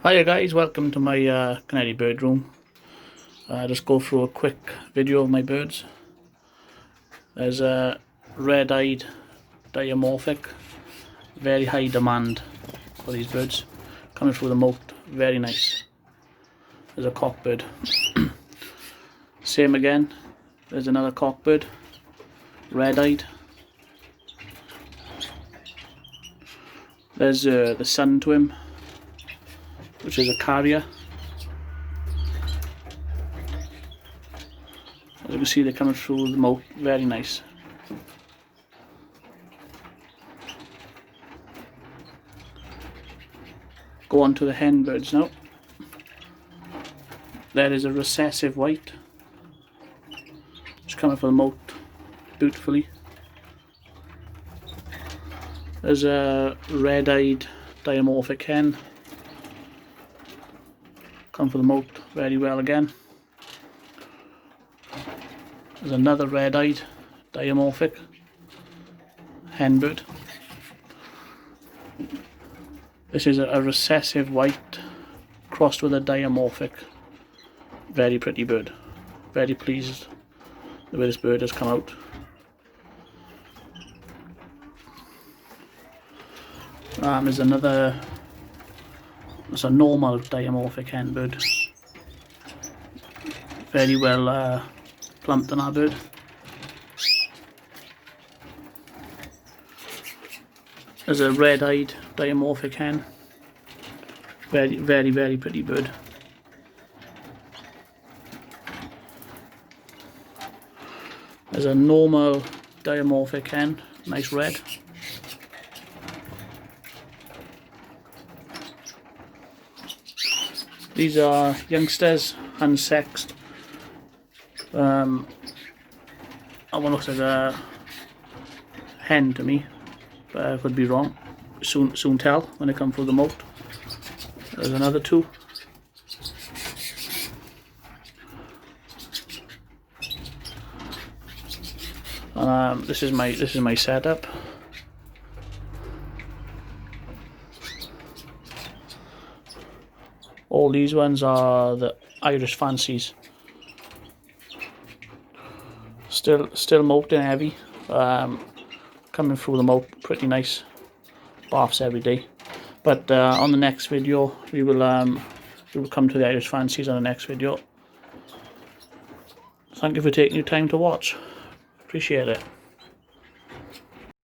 Hiya guys, welcome to my Canary bird room. Just go through a quick video of my birds. There's a red-eyed Dimophic, very high demand for these birds. Coming through the moat, very nice. There's a cockbird. Same again, there's another cockbird, red-eyed. There's the son to him, which is a carrier. As you can see, they're coming through the moat, very nice. Go on to the hen birds now. There is a recessive white, just coming from the moat beautifully. There's a red-eyed dimorphic hen, come for the moat very well again. There's another red-eyed dimorphic hen bird. This is a recessive white crossed with a dimorphic. Very pretty bird. Very pleased the way this bird has come out. There's another. It's a normal dimorphic hen bird. Very well plumped on our bird. There's a red-eyed dimorphic hen. Very pretty bird. There's a normal dimorphic hen, nice red. These are youngsters, unsexed. That one looks like a hen to me, but I could be wrong. Soon tell when they come through the moat. There's another two. This is my setup. All these ones are the Irish fancies. Still moating heavy. Coming through the moat, pretty nice. Baths every day. But on the next video, we will come to the Irish fancies on the next video. Thank you for taking your time to watch. Appreciate it.